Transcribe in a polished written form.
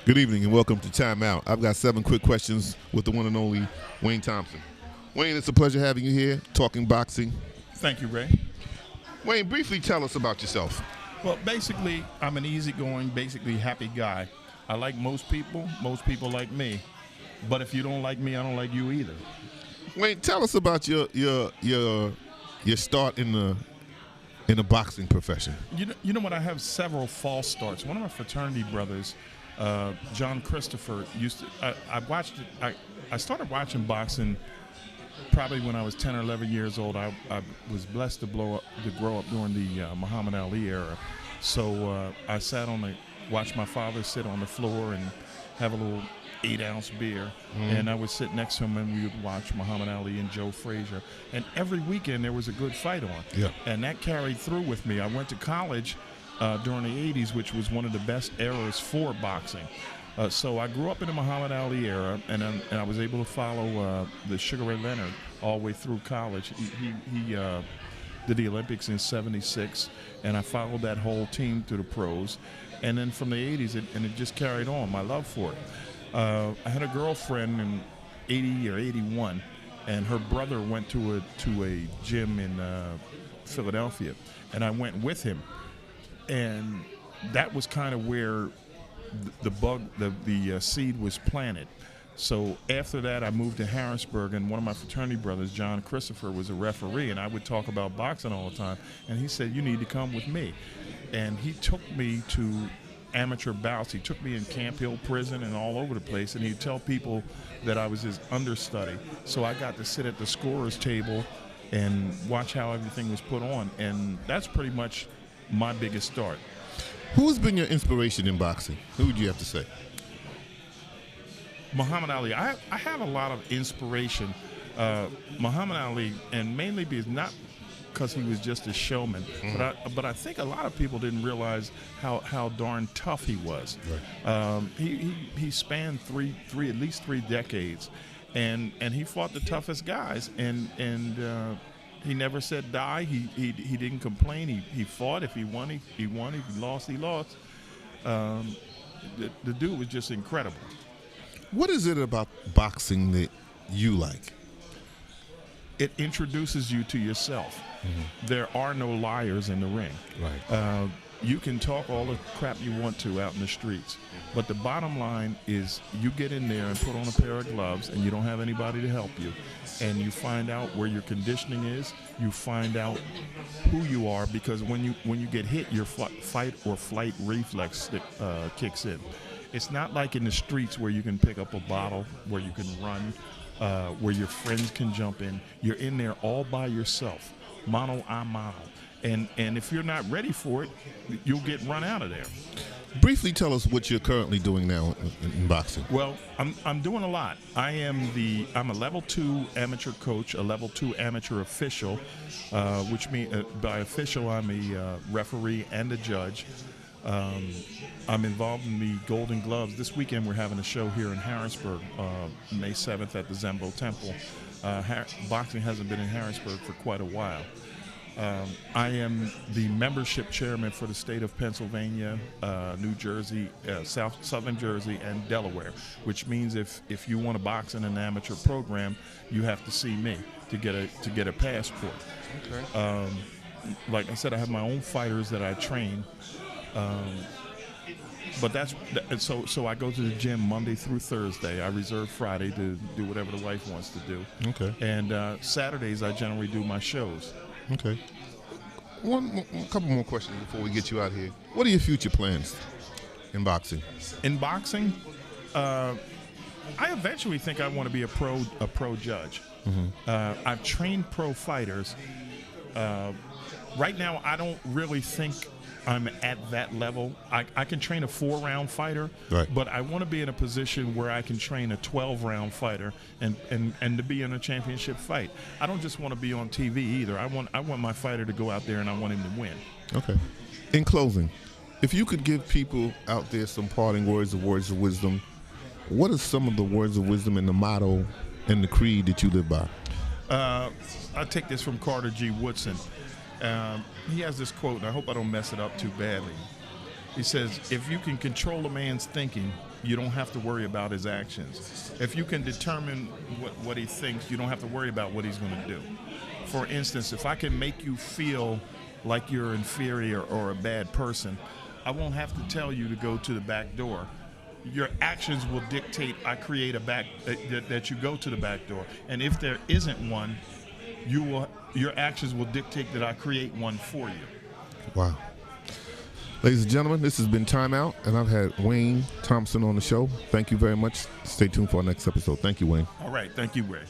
Good evening and welcome to Time Out. I've got 7 quick questions with the one and only Wayne Thompson. Wayne, it's a pleasure having you here, talking boxing. Thank you, Ray. Wayne, briefly tell us about yourself. Well, basically, I'm an easygoing, basically happy guy. I like most people like me. But if you don't like me, I don't like you either. Wayne, tell us about your start in the boxing profession. You know what? I have several false starts. One of my fraternity brothers, John Christopher, used to. I started watching boxing probably when I was 10 or 11 years old. I was blessed to grow up during the Muhammad Ali era. So I watched my father sit on the floor and have a little 8-ounce beer, and I would sit next to him and we would watch Muhammad Ali and Joe Frazier. And every weekend there was a good fight on. Yeah. And that carried through with me. I went to college during the 80s, which was one of the best eras for boxing. So I grew up in the Muhammad Ali era, and I was able to follow the Sugar Ray Leonard all the way through college. He did the Olympics in '76, and I followed that whole team to the pros. And then from the 80s, it just carried on, my love for it. I had a girlfriend in 80 or 81, and her brother went to a gym in Philadelphia, and I went with him. And that was kind of where the seed was planted. So after that, I moved to Harrisburg, and one of my fraternity brothers, John Christopher, was a referee, and I would talk about boxing all the time. And he said, "You need to come with me." And he took me to amateur bouts. He took me in Camp Hill prison and all over the place, and he'd tell people that I was his understudy. So I got to sit at the scorer's table and watch how everything was put on, and that's pretty much my biggest start. Who's been your inspiration in boxing? Who would you have to say? Muhammad Ali. I have a lot of inspiration. Muhammad Ali, and mainly because he was just a showman, but I think a lot of people didn't realize how darn tough he was. Right. He spanned at least three decades, and he fought the toughest guys, and he never said die. He didn't complain. He fought. If he won, he won. If he lost, he lost. The dude was just incredible. What is it about boxing that you like? It introduces you to yourself. Mm-hmm. There are no liars in the ring. Right. You can talk all the crap you want to out in the streets, but the bottom line is you get in there and put on a pair of gloves, and you don't have anybody to help you, and you find out where your conditioning is. You find out who you are, because when you get hit, your fight or flight reflex kicks in. It's not like in the streets where you can pick up a bottle, where you can run, where your friends can jump in. You're in there all by yourself, mano a mano. And if you're not ready for it, you'll get run out of there. Briefly tell us what you're currently doing now in boxing. Well, I'm doing a lot. I'm a level 2 amateur coach, a level 2 amateur official, which means by official I'm a referee and a judge. I'm involved in the Golden Gloves. This weekend we're having a show here in Harrisburg, May 7th at the Zembo Temple. Boxing hasn't been in Harrisburg for quite a while. I am the membership chairman for the state of Pennsylvania, New Jersey, Southern Jersey, and Delaware, which means if you want to box in an amateur program, you have to see me to get a passport. Okay. Like I said, I have my own fighters that I train. But so I go to the gym Monday through Thursday. I reserve Friday to do whatever the wife wants to do. Okay. And Saturdays I generally do my shows. Okay. A couple more questions before we get you out here. What are your future plans in boxing? In boxing, I eventually think I want to be a pro judge. Mm-hmm. I've trained pro fighters. Right now, I don't really think I'm at that level. I can train a 4-round fighter, right, but I want to be in a position where I can train a 12-round fighter and to be in a championship fight. I don't just want to be on TV either. I want my fighter to go out there and I want him to win. Okay. In closing, if you could give people out there some parting words of wisdom, what are some of the words of wisdom and the motto and the creed that you live by? I take this from Carter G. Woodson. He has this quote, and I hope I don't mess it up too badly. He says, if you can control a man's thinking, you don't have to worry about his actions. If you can determine what he thinks, you don't have to worry about what he's going to do. For instance, if I can make you feel like you're inferior or a bad person, I won't have to tell you to go to the back door. Your actions will dictate I create a back that you go to the back door. And if there isn't one, your actions will dictate that I create one for you. Wow. Ladies and gentlemen, this has been Time Out, and I've had Wayne Thompson on the show. Thank you very much. Stay tuned for our next episode. Thank you, Wayne. All right. Thank you, Ray.